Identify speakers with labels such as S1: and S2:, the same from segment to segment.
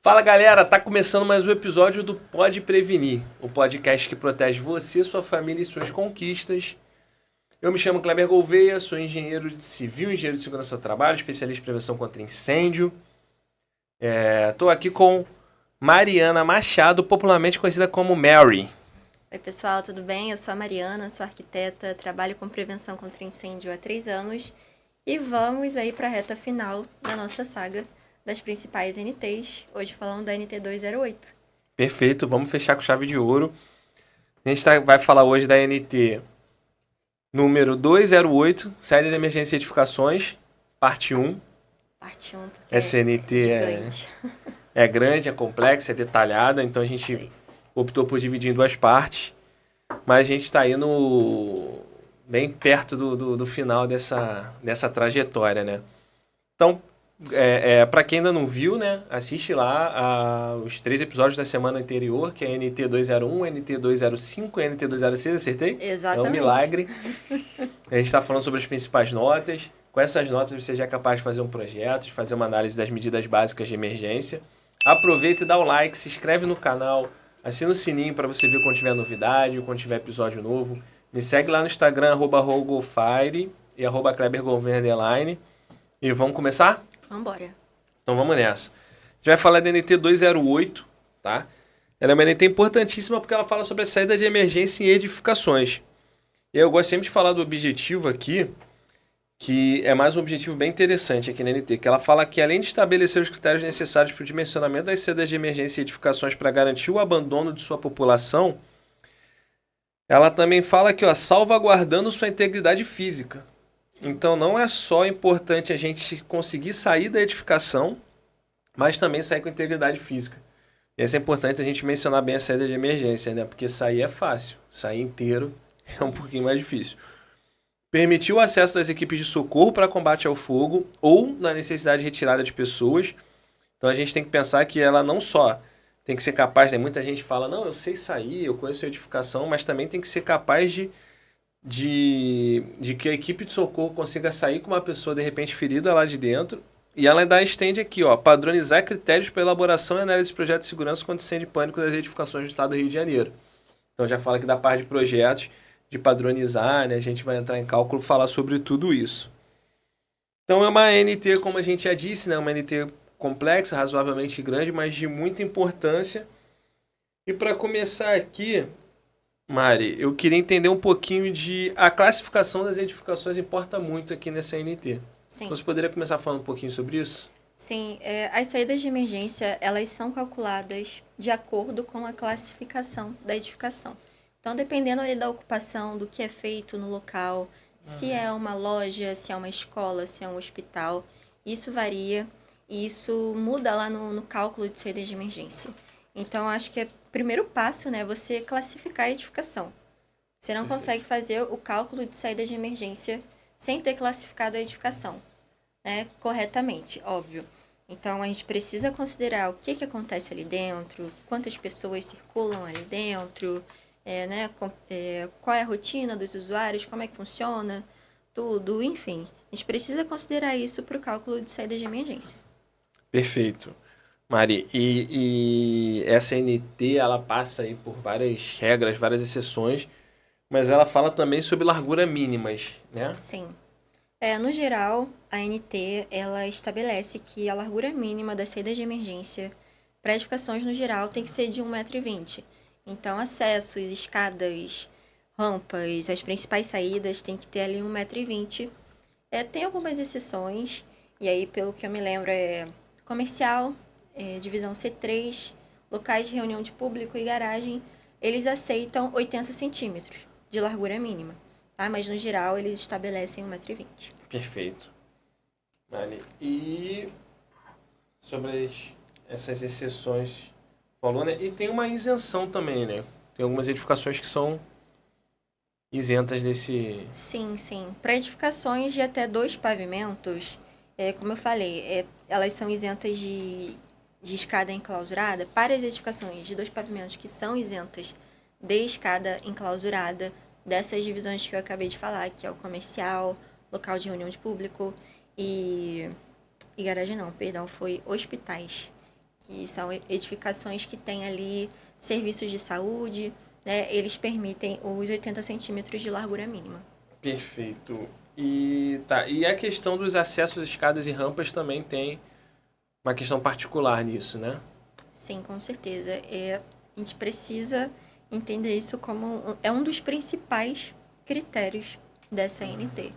S1: Fala galera, tá começando mais um episódio do Pode Prevenir, o podcast que protege você, sua família e suas conquistas. Eu me chamo Kleber Gouveia, sou engenheiro de civil, engenheiro de segurança do trabalho, especialista em prevenção contra incêndio. Tô aqui com Mariana Machado, popularmente conhecida como Mary.
S2: Oi pessoal, tudo bem? Eu sou a Mariana, sou arquiteta, trabalho com prevenção contra incêndio há 3 anos e vamos aí para a reta final da nossa saga das principais NTs, hoje falando da NT 208.
S1: Perfeito, vamos fechar com chave de ouro. A gente vai falar hoje da NT número 208, Saída de Emergência e Edificações, parte 1.
S2: Parte 1, porque
S1: Essa
S2: é
S1: NT
S2: gigante.
S1: é grande, é complexa, é detalhada, então a gente
S2: Sei.
S1: optou por dividir em duas partes, mas a gente está indo bem perto do final dessa trajetória, né? Então, para quem ainda não viu, né, assiste lá os 3 episódios da semana anterior, que é NT 201, NT 205 e NT 206, acertei? É um
S2: Exatamente.
S1: milagre. A gente está falando sobre as principais notas. Com essas notas você já é capaz de fazer um projeto, de fazer uma análise das medidas básicas de emergência. Aproveita e dá o like, se inscreve no canal, assina o sininho para você ver quando tiver novidade, quando tiver episódio novo. Me segue lá no Instagram, @rogofire e @klebergouveia_. E vamos começar?
S2: Vambora.
S1: Então vamos nessa. A gente vai falar da NT 208, tá? Ela é uma NT importantíssima porque ela fala sobre a saída de emergência em edificações. E eu gosto sempre de falar do objetivo aqui, que é mais um objetivo bem interessante aqui na NT, que ela fala que além de estabelecer os critérios necessários para o dimensionamento das saídas de emergência e edificações para garantir o abandono de sua população, ela também fala que, ó, salvaguardando sua integridade física. Então não é só importante a gente conseguir sair da edificação, mas também sair com integridade física. E isso é importante a gente mencionar bem a saída de emergência, né? Porque sair é fácil, sair inteiro é um pouquinho mais difícil. Permitir o acesso das equipes de socorro para combate ao fogo ou na necessidade de retirada de pessoas. Então a gente tem que pensar que ela não só tem que ser capaz, né? Muita gente fala, não, eu sei sair, eu conheço a edificação, mas também tem que ser capaz de que a equipe de socorro consiga sair com uma pessoa de repente ferida lá de dentro. E ela ainda estende aqui, ó, padronizar critérios para elaboração e análise de projetos de segurança contra incêndio e pânico das edificações do estado do Rio de Janeiro. Então já fala que da parte de projetos, de padronizar, né, a gente vai entrar em cálculo e falar sobre tudo isso. Então é uma NT, como a gente já disse, né, uma NT complexa, razoavelmente grande, mas de muita importância. E para começar aqui, Mari, eu queria entender um pouquinho de... A classificação das edificações importa muito aqui nessa NT.
S2: Sim.
S1: Então, você poderia começar falando um pouquinho sobre isso?
S2: Sim, as saídas de emergência, elas são calculadas de acordo com a classificação da edificação. Então, dependendo ali da ocupação, do que é feito no local, se é uma loja, se é uma escola, se é um hospital, isso varia e isso muda lá no cálculo de saídas de emergência. Então, acho que é o primeiro passo, né, você classificar a edificação. Você não consegue fazer o cálculo de saída de emergência sem ter classificado a edificação, né, corretamente, óbvio. Então, a gente precisa considerar o que acontece ali dentro, quantas pessoas circulam ali dentro, né, qual é a rotina dos usuários, como é que funciona, tudo, enfim. A gente precisa considerar isso para o cálculo de saída de emergência.
S1: Perfeito. Mari, e essa NT, ela passa aí por várias regras, várias exceções, mas ela fala também sobre largura mínimas, né?
S2: Sim. No geral, a NT, ela estabelece que a largura mínima das saídas de emergência para edificações no geral tem que ser de 1,20 m. Então, acessos, escadas, rampas, as principais saídas tem que ter ali 1,20 m. Tem algumas exceções, e aí, pelo que eu me lembro, é comercial, divisão C3, locais de reunião de público e garagem, eles aceitam 80 centímetros de largura mínima. Tá? Mas, no geral, eles estabelecem 1,20 m.
S1: Perfeito. Mari, e sobre essas exceções, falou, né? E tem uma isenção também, né? Tem algumas edificações que são isentas desse...
S2: Sim, sim. Para edificações de até 2 pavimentos, como eu falei, elas são isentas de escada enclausurada. Para as edificações de 2 pavimentos que são isentas de escada enclausurada, dessas divisões que eu acabei de falar, que é o comercial, local de reunião de público e garagem não, perdão, foi hospitais, que são edificações que têm ali serviços de saúde, né? Eles permitem os 80 centímetros de largura mínima.
S1: Perfeito. E a questão dos acessos, escadas e rampas também tem uma questão particular nisso, né?
S2: Sim, com certeza. A gente precisa entender isso como é um dos principais critérios dessa NT.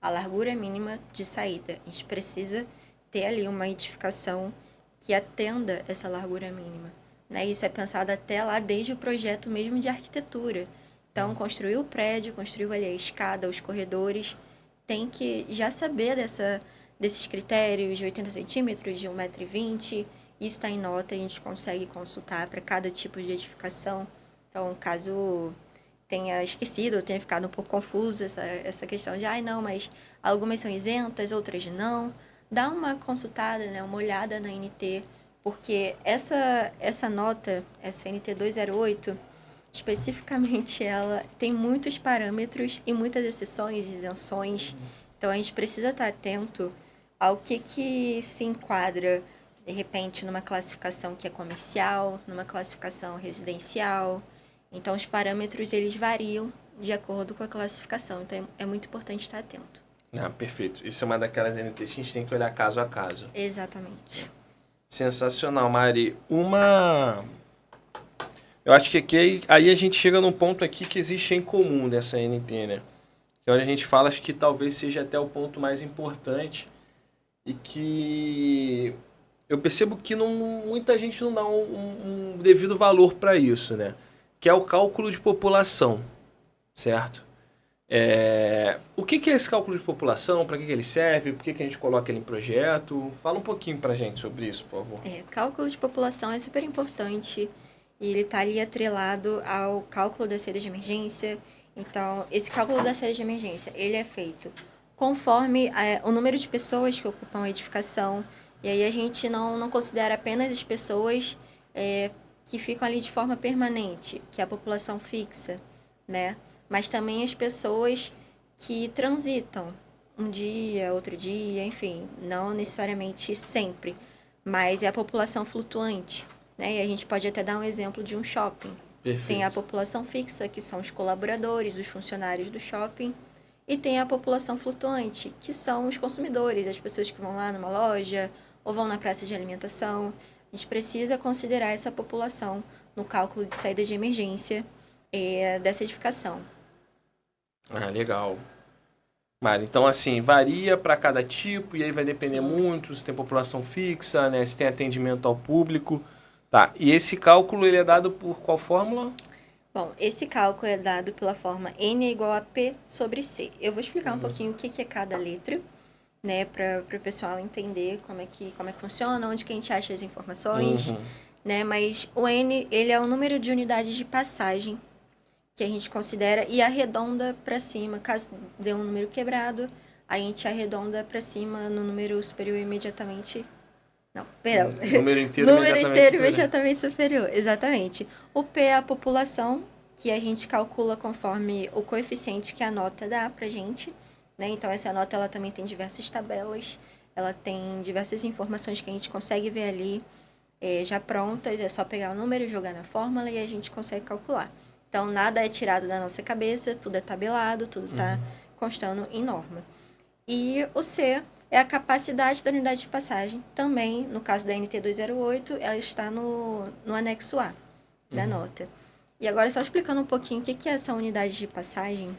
S2: A largura mínima de saída. A gente precisa ter ali uma edificação que atenda essa largura mínima. Né? Isso é pensado até lá desde o projeto mesmo de arquitetura. Então, construiu o prédio, construiu ali a escada, os corredores, tem que já saber desses critérios de 80 centímetros, de 1,20 m. Isso está em nota, a gente consegue consultar para cada tipo de edificação. Então, caso tenha esquecido ou tenha ficado um pouco confuso essa questão de, não, mas algumas são isentas, outras não. Dá uma consultada, né, uma olhada na NT, porque essa nota, essa NT 208, especificamente ela tem muitos parâmetros e muitas exceções, isenções. Então, a gente precisa estar atento ao que se enquadra, de repente, numa classificação que é comercial, numa classificação residencial. Então, os parâmetros, eles variam de acordo com a classificação. Então, é muito importante estar atento.
S1: Perfeito. Isso é uma daquelas NTs que a gente tem que olhar caso a caso.
S2: Exatamente.
S1: Sensacional, Mari. Eu acho que aqui, aí a gente chega num ponto aqui que existe em comum dessa NT, né? Que é onde a gente fala, acho que talvez seja até o ponto mais importante e que eu percebo que muita gente não dá um devido valor para isso, né? Que é o cálculo de população, certo? O que é esse cálculo de população? Para que ele serve? Por que a gente coloca ele em projeto? Fala um pouquinho para a gente sobre isso, por favor.
S2: Cálculo de população é super importante e ele está ali atrelado ao cálculo da saída de emergência. Então, esse cálculo da saída de emergência, ele é feito conforme o número de pessoas que ocupam a edificação. E aí a gente não considera apenas as pessoas que ficam ali de forma permanente, que é a população fixa, né? Mas também as pessoas que transitam um dia, outro dia, enfim, não necessariamente sempre, mas é a população flutuante, né? E a gente pode até dar um exemplo de um shopping.
S1: Perfeito.
S2: Tem a população fixa, que são os colaboradores, os funcionários do shopping, e tem a população flutuante, que são os consumidores, as pessoas que vão lá numa loja ou vão na praça de alimentação. A gente precisa considerar essa população no cálculo de saída de emergência dessa edificação.
S1: Legal. Mari, então assim, varia para cada tipo e aí vai depender muito se tem população fixa, né, se tem atendimento ao público. Tá, e esse cálculo ele é dado por qual fórmula?
S2: Bom, esse cálculo é dado pela forma N é igual a P sobre C. Eu vou explicar um pouquinho o que é cada letra, né, para o pessoal entender como é que funciona, onde que a gente acha as informações, né, mas o N, ele é o número de unidades de passagem que a gente considera e arredonda para cima. Caso dê um número quebrado, a gente arredonda para cima no número superior imediatamente. Não, perdão.
S1: Número inteiro
S2: imediatamente superior. Exatamente. O P é a população, que a gente calcula conforme o coeficiente que a nota dá pra gente, né? Então, essa nota ela também tem diversas tabelas, ela tem diversas informações que a gente consegue ver ali já prontas, é só pegar o número, jogar na fórmula e a gente consegue calcular. Então, nada é tirado da nossa cabeça, tudo é tabelado, tudo está constando em norma. E o C é a capacidade da unidade de passagem. Também, no caso da NT 208, ela está no anexo A da nota. E agora, só explicando um pouquinho o que é essa unidade de passagem,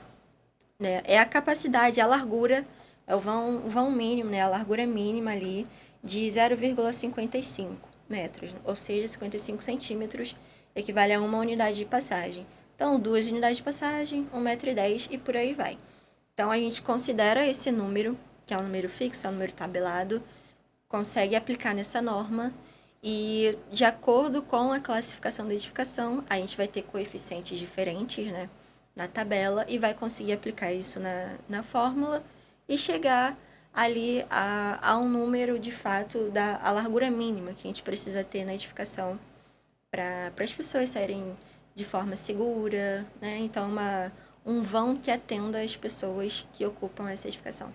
S2: né? É a capacidade, a largura, é o vão mínimo, né? A largura mínima ali de 0,55 metros, ou seja, 55 centímetros, equivale a uma unidade de passagem. Então, 2 unidades de passagem, 1,10 m e por aí vai. Então, a gente considera esse número, que é um número fixo, é um número tabelado, consegue aplicar nessa norma e, de acordo com a classificação da edificação, a gente vai ter coeficientes diferentes, né, na tabela e vai conseguir aplicar isso na fórmula e chegar ali a um número, de fato, a largura mínima que a gente precisa ter na edificação para as pessoas saírem de forma segura, né? Então, um vão que atenda as pessoas que ocupam essa edificação.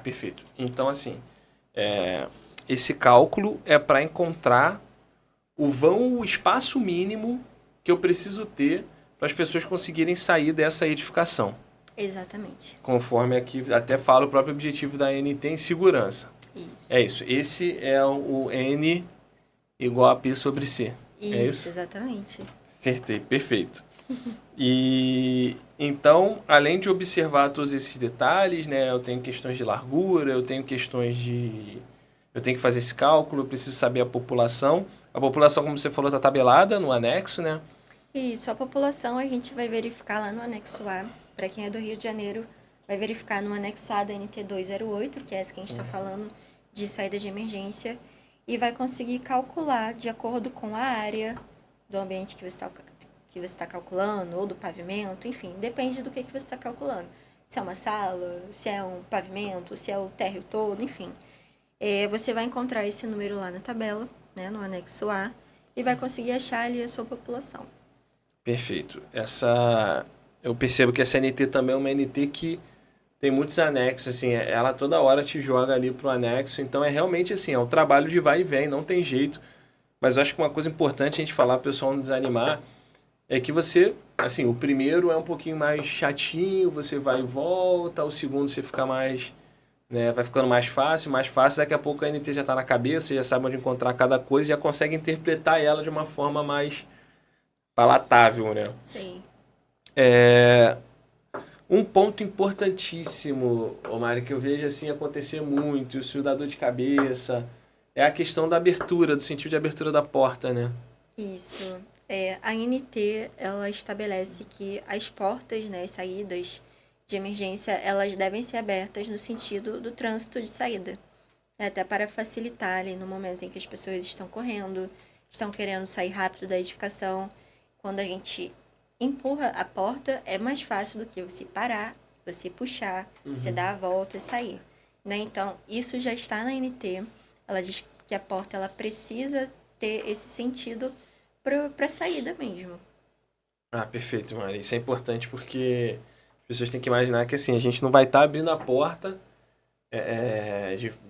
S1: Perfeito. Então, assim, esse cálculo é para encontrar o espaço mínimo que eu preciso ter para as pessoas conseguirem sair dessa edificação.
S2: Exatamente.
S1: Conforme aqui até fala o próprio objetivo da NT em segurança.
S2: Isso.
S1: É isso. Esse é o N igual a P sobre C. É
S2: Isso,
S1: isso?
S2: exatamente.
S1: Acertei, perfeito. E então, além de observar todos esses detalhes, né, eu tenho questões de largura, eu tenho questões de... Eu tenho que fazer esse cálculo, eu preciso saber a população. A população, como você falou, está tabelada no anexo, né?
S2: Isso, a população a gente vai verificar lá no anexo A. Para quem é do Rio de Janeiro, vai verificar no anexo A da NT208, que é essa que a gente está falando, de saída de emergência, e vai conseguir calcular de acordo com a área do ambiente que você está calculando, ou do pavimento, enfim, depende do que você está calculando. Se é uma sala, se é um pavimento, se é o térreo todo, enfim. Você vai encontrar esse número lá na tabela, né, no anexo A, e vai conseguir achar ali a sua população.
S1: Perfeito. Eu percebo que essa NT também é uma NT que tem muitos anexos, assim, ela toda hora te joga ali pro anexo, então é realmente assim, é um trabalho de vai e vem, não tem jeito. Mas eu acho que uma coisa importante a gente falar, pro pessoal não desanimar, é que você, assim, o primeiro é um pouquinho mais chatinho, você vai e volta, o segundo você fica mais, né, vai ficando mais fácil, daqui a pouco a NT já tá na cabeça, já sabe onde encontrar cada coisa, já consegue interpretar ela de uma forma mais palatável, né?
S2: Sim.
S1: Um ponto importantíssimo, Omar, que eu vejo assim acontecer muito, isso dá dor de cabeça, é a questão da abertura, do sentido de abertura da porta, né?
S2: Isso. A ANT, ela estabelece que as portas, né, as saídas de emergência, elas devem ser abertas no sentido do trânsito de saída. Até para facilitar ali no momento em que as pessoas estão correndo, estão querendo sair rápido da edificação. Quando a gente empurra a porta, é mais fácil do que você parar, você puxar, você dar a volta e sair. Né? Então, isso já está na NT. Ela diz que a porta ela precisa ter esse sentido para a saída mesmo.
S1: Ah, perfeito, Mari. Isso é importante porque as pessoas têm que imaginar que assim, a gente não vai estar abrindo a porta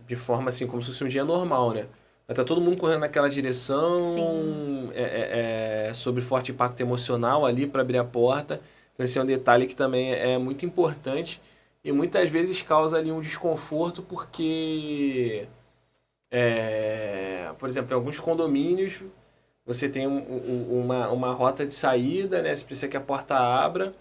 S1: de forma assim, como se fosse um dia normal, né? Vai estar todo mundo correndo naquela direção,
S2: Sim,
S1: sob forte impacto emocional ali para abrir a porta. Então esse é um detalhe que também é muito importante e muitas vezes causa ali um desconforto porque, por exemplo, em alguns condomínios você tem uma rota de saída, né? Você precisa que a porta abra,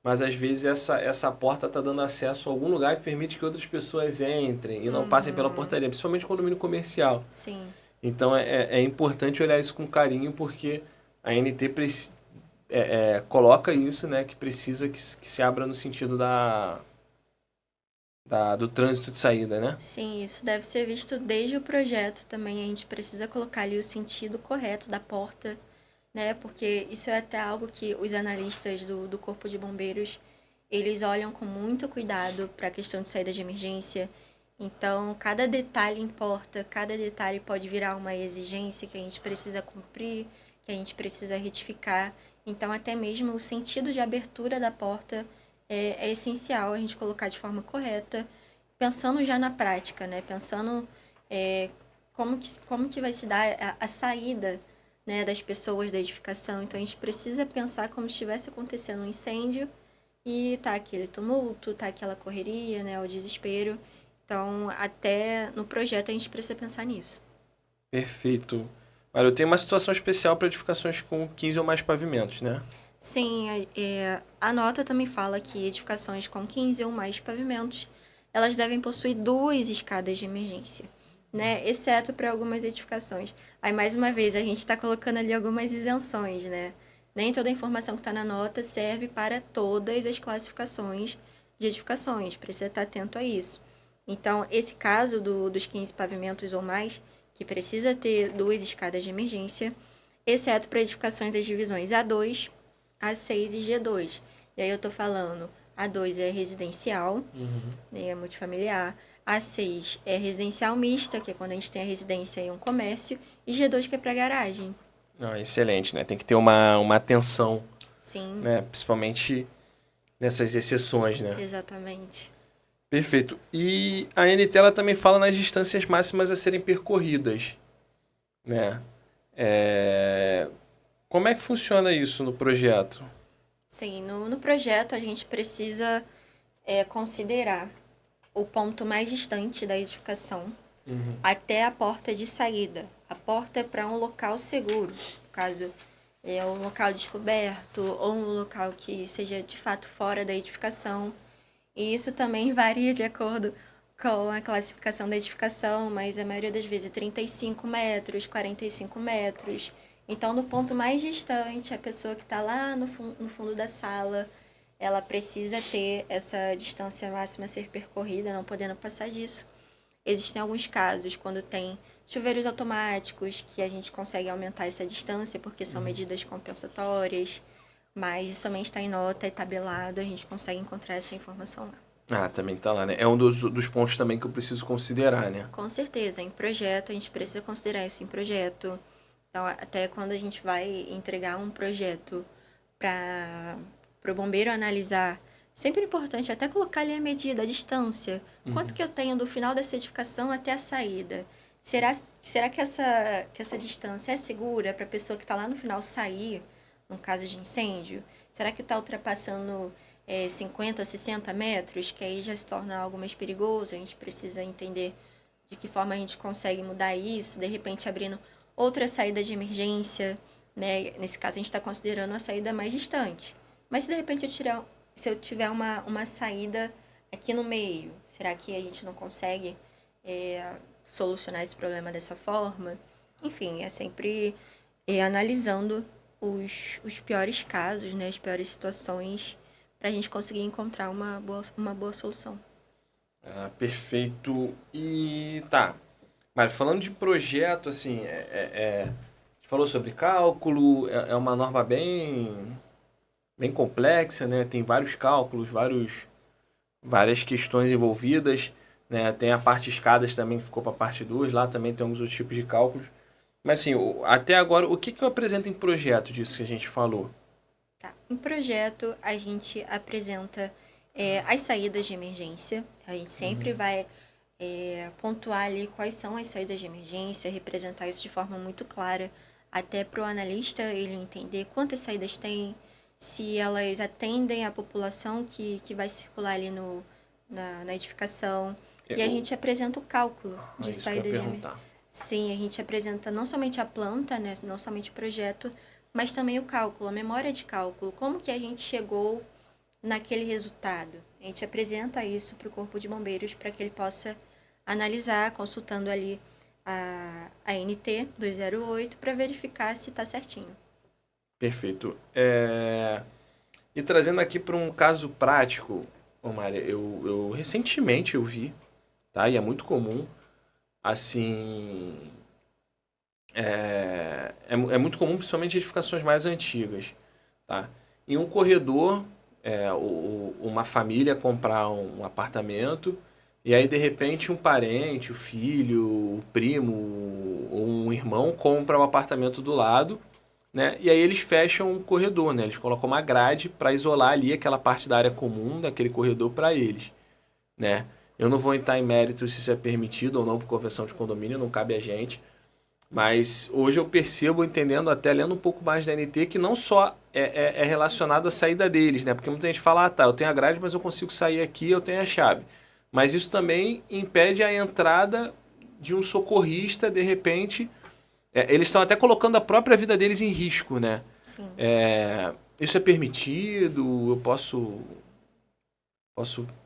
S1: mas às vezes essa porta está dando acesso a algum lugar que permite que outras pessoas entrem e não passem pela portaria, principalmente condomínio comercial.
S2: sim.
S1: Então é importante olhar isso com carinho, porque a NT coloca isso, né? Que precisa que se abra no sentido do trânsito de saída, né?
S2: Sim, isso deve ser visto desde o projeto também. A gente precisa colocar ali o sentido correto da porta, né? Porque isso é até algo que os analistas do Corpo de Bombeiros, eles olham com muito cuidado para a questão de saída de emergência. Então, cada detalhe importa, cada detalhe pode virar uma exigência que a gente precisa cumprir, que a gente precisa retificar. Então, até mesmo o sentido de abertura da porta é essencial a gente colocar de forma correta, pensando já na prática, né? Pensando é, como que vai se dar a saída, né, das pessoas da edificação. Então, a gente precisa pensar como se estivesse acontecendo um incêndio e tá aquele tumulto, tá aquela correria, né, o desespero. Então, até no projeto a gente precisa pensar nisso.
S1: Perfeito. Olha, eu tenho uma situação especial para edificações com 15 ou mais pavimentos, né?
S2: Sim, a nota também fala que edificações com 15 ou mais pavimentos, elas devem possuir duas escadas de emergência, né? Exceto para algumas edificações. Aí, mais uma vez, a gente está colocando ali algumas isenções, né? Nem toda a informação que está na nota serve para todas as classificações de edificações, precisa estar atento a isso. Então, esse caso dos 15 pavimentos ou mais, que precisa ter duas escadas de emergência, exceto para edificações das divisões A2, A6 e G2. E aí eu tô falando, A2 é residencial, né, é multifamiliar. A6 é residencial mista, que é quando a gente tem a residência e um comércio. E G2 que é para garagem.
S1: Ah, excelente, né? Tem que ter uma atenção,
S2: Sim,
S1: né? Principalmente nessas exceções, né?
S2: exatamente.
S1: Perfeito. E a NT ela também fala nas distâncias máximas a serem percorridas, né? Como é que funciona isso no projeto?
S2: Sim, no projeto a gente precisa considerar o ponto mais distante da edificação até a porta de saída. A porta é para um local seguro, no caso é um local descoberto ou um local que seja de fato fora da edificação. E isso também varia de acordo com a classificação da edificação, mas a maioria das vezes é 35 metros, 45 metros. Então, no ponto mais distante, a pessoa que está lá no fundo da sala, ela precisa ter essa distância máxima a ser percorrida, não podendo passar disso. Existem alguns casos quando tem chuveiros automáticos que a gente consegue aumentar essa distância porque são medidas compensatórias, mas isso somente está em nota e tabelado, a gente consegue encontrar essa informação lá.
S1: Ah, também tá lá, né? É um dos pontos também que eu preciso considerar, né?
S2: Com certeza, em projeto, a gente precisa considerar isso em projeto. Então, até quando a gente vai entregar um projeto para o bombeiro analisar, sempre é importante até colocar ali a medida, a distância. Quanto que eu tenho do final dessa edificação até a saída? Será que essa distância é segura para a pessoa que está lá no final sair, no caso de incêndio? Será que está ultrapassando 50, 60 metros, que aí já se torna algo mais perigoso? A gente precisa entender de que forma a gente consegue mudar isso, de repente abrindo outra saída de emergência, né? Nesse caso, a gente está considerando a saída mais distante. Mas se de repente se eu tiver uma saída aqui no meio, será que a gente não consegue solucionar esse problema dessa forma? Enfim, é sempre analisando os piores casos, né? As piores situações, para a gente conseguir encontrar uma boa solução.
S1: Ah, perfeito. E tá. Mas falando de projeto, assim, a gente falou sobre cálculo, é uma norma bem complexa, né? Tem vários cálculos, várias questões envolvidas, né? Tem a parte escadas também que ficou para a parte 2, lá também tem alguns outros tipos de cálculos. Mas assim, até agora, o que eu apresento em projeto disso que a gente falou?
S2: Tá. Em projeto, a gente apresenta as saídas de emergência. A gente sempre vai pontuar ali quais são as saídas de emergência, representar isso de forma muito clara, até para o analista ele entender quantas saídas tem, se elas atendem a população que vai circular ali na edificação. E a gente apresenta o cálculo de
S1: Isso que eu ia
S2: saídas de emergência.
S1: perguntar.
S2: Sim, a gente apresenta não somente a planta, né, não somente o projeto, mas também o cálculo, a memória de cálculo, como que a gente chegou naquele resultado. A gente apresenta isso para o Corpo de Bombeiros para que ele possa analisar, consultando ali a NT 208 para verificar se está certinho.
S1: Perfeito. E trazendo aqui para um caso prático, ô Maria, eu recentemente eu vi, tá? E é muito comum, assim, é muito comum, principalmente em edificações mais antigas, tá? Em um corredor, uma família comprar um apartamento e aí de repente um parente, o filho, o primo ou um irmão compra o apartamento do lado, né? E aí eles fecham o corredor, né? Eles colocam uma grade para isolar ali aquela parte da área comum daquele corredor para eles, né? Eu não vou entrar em mérito se isso é permitido ou não por convenção de condomínio, não cabe a gente. Mas hoje eu percebo, entendendo, até lendo um pouco mais da NT, que não só é relacionado à saída deles, né? Porque muita gente fala, ah, tá, eu tenho a grade, mas eu consigo sair aqui, eu tenho a chave. Mas isso também impede a entrada de um socorrista, de repente. Eles estão até colocando a própria vida deles em risco, né?
S2: Sim.
S1: Isso é permitido? Eu posso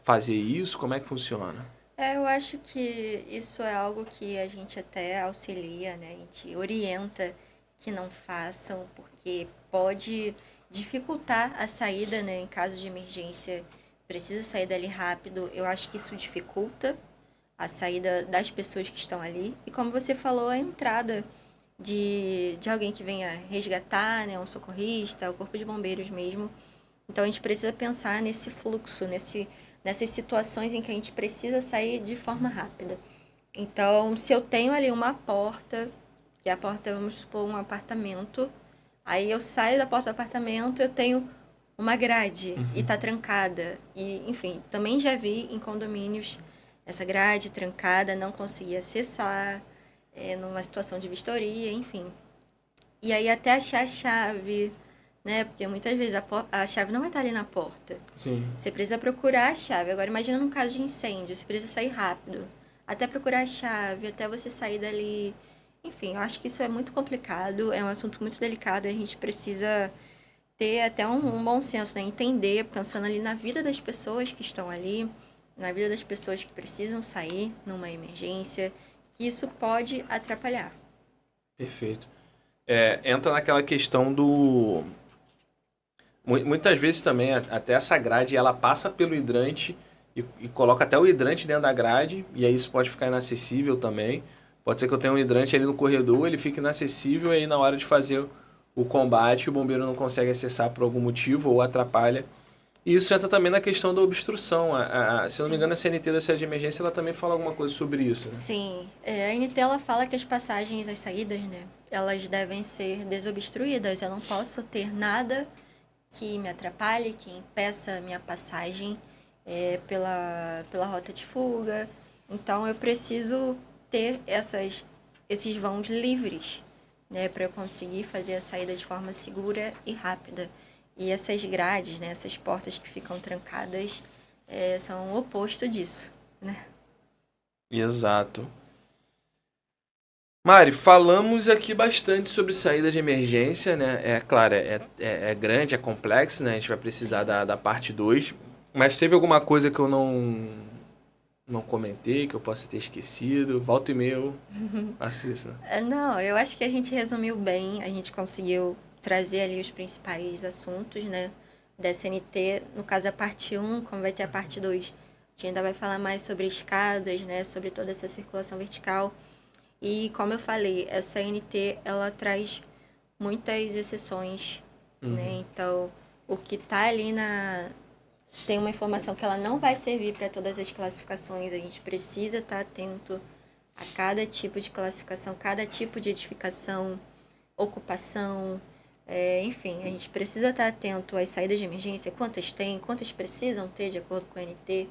S1: fazer isso? Como é que funciona?
S2: Eu acho que isso é algo que a gente até auxilia, né? A gente orienta que não façam, porque pode dificultar a saída, né? Em caso de emergência, precisa sair dali rápido. Eu acho que isso dificulta a saída das pessoas que estão ali. E como você falou, a entrada de alguém que venha resgatar, né? Um socorrista, o corpo de bombeiros mesmo. Então a gente precisa pensar nesse fluxo, nessas situações em que a gente precisa sair de forma rápida. Então, se eu tenho ali uma porta, que a porta, vamos supor, um apartamento, aí eu saio da porta do apartamento, eu tenho uma grade e tá trancada. E, enfim, também já vi em condomínios essa grade trancada, não consegui acessar, numa situação de vistoria, enfim. E aí até achar a chave, né? Porque muitas vezes a chave não vai estar ali na porta.
S1: Sim.
S2: Você precisa procurar a chave. Agora imagina num caso de incêndio, você precisa sair rápido. Até procurar a chave, até você sair dali. Enfim, eu acho que isso é muito complicado, é um assunto muito delicado, a gente precisa ter até um bom senso, né? Entender, pensando ali na vida das pessoas que estão ali, na vida das pessoas que precisam sair numa emergência, que isso pode atrapalhar.
S1: Perfeito. Entra naquela questão do... Muitas vezes também, até essa grade, ela passa pelo hidrante e coloca até o hidrante dentro da grade, e aí isso pode ficar inacessível também. Pode ser que eu tenha um hidrante ali no corredor, ele fique inacessível, e aí na hora de fazer o combate, o bombeiro não consegue acessar por algum motivo ou atrapalha. E isso entra também na questão da obstrução. Se eu não me engano, a CNT da sede de emergência, ela também fala alguma coisa sobre isso, né?
S2: Sim, a NT ela fala que as passagens, as saídas, né, elas devem ser desobstruídas. Eu não posso ter nada que me atrapalhe, que impeça a minha passagem pela rota de fuga. Então, eu preciso ter esses vãos livres, né, para eu conseguir fazer a saída de forma segura e rápida. E essas grades, né, essas portas que ficam trancadas, são o oposto disso, né?
S1: Exato. Mari, falamos aqui bastante sobre saída de emergência, né? Claro, é grande, é complexo, né? A gente vai precisar da parte 2. Mas teve alguma coisa que eu não comentei, que eu possa ter esquecido? Volta e meia eu faço isso, né?
S2: Não, eu acho que a gente resumiu bem, a gente conseguiu trazer ali os principais assuntos, né, da SNT. No caso, a parte 1, como vai ter a parte 2, a gente ainda vai falar mais sobre escadas, né, sobre toda essa circulação vertical. E, como eu falei, essa NT, ela traz muitas exceções, né, então, o que tá ali tem uma informação que ela não vai servir para todas as classificações, a gente precisa estar atento a cada tipo de classificação, cada tipo de edificação, ocupação, enfim, a gente precisa estar atento às saídas de emergência, quantas tem, quantas precisam ter de acordo com a NT.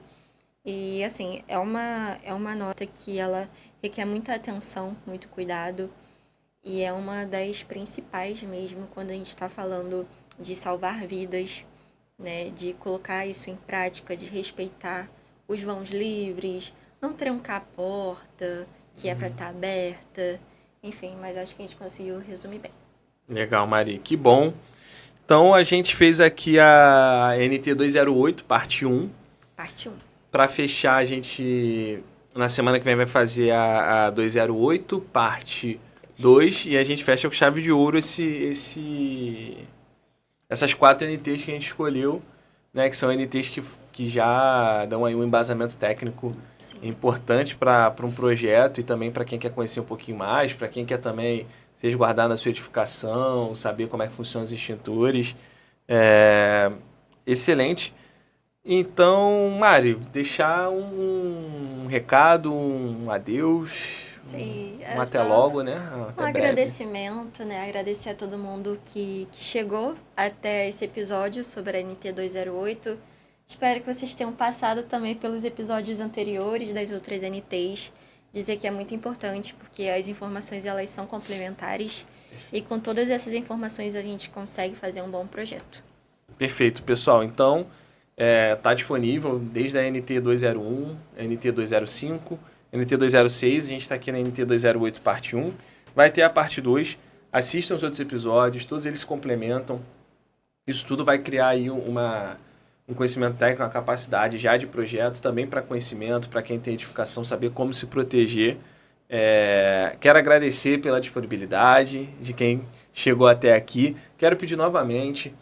S2: E, assim, é uma nota que ela requer muita atenção, muito cuidado, e é uma das principais mesmo quando a gente está falando de salvar vidas, né, de colocar isso em prática, de respeitar os vãos livres, não trancar a porta, que é para estar aberta, enfim, mas acho que a gente conseguiu resumir bem.
S1: Legal, Mari. Que bom. Então, a gente fez aqui a NT 208, parte 1.
S2: Parte 1.
S1: Para fechar, a gente, na semana que vem, vai fazer a 208, parte 2. E a gente fecha com chave de ouro essas 4 NTs que a gente escolheu, né, que são NTs que já dão aí um embasamento técnico importante para um projeto e também para quem quer conhecer um pouquinho mais, para quem quer também se resguardar na sua edificação, saber como é que funcionam os extintores. Excelente. Então, Mari, deixar um recado, um adeus,
S2: Sim,
S1: um até logo, né? Até
S2: um
S1: breve.
S2: agradecimento, né? Agradecer a todo mundo que chegou até esse episódio sobre a NT 208. Espero que vocês tenham passado também pelos episódios anteriores das outras NTs. Dizer que é muito importante, porque as informações elas são complementares e com todas essas informações a gente consegue fazer um bom projeto.
S1: Perfeito, pessoal. Então, está disponível desde a NT 201, NT 205, NT 206, a gente está aqui na NT 208 parte 1. Vai ter a parte 2. Assistam os outros episódios, todos eles se complementam. Isso tudo vai criar aí um conhecimento técnico, uma capacidade já de projeto, também para conhecimento, para quem tem edificação, saber como se proteger. Quero agradecer pela disponibilidade de quem chegou até aqui. Quero pedir novamente,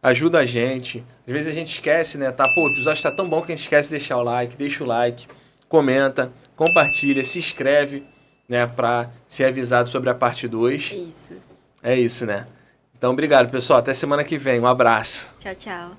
S1: ajuda a gente. Às vezes a gente esquece, né? O episódio está tão bom que a gente esquece de deixar o like. Deixa o like, comenta, compartilha, se inscreve, né? Para ser avisado sobre a parte 2.
S2: Isso.
S1: É isso, né? Então, obrigado, pessoal. Até semana que vem. Um abraço.
S2: Tchau, tchau.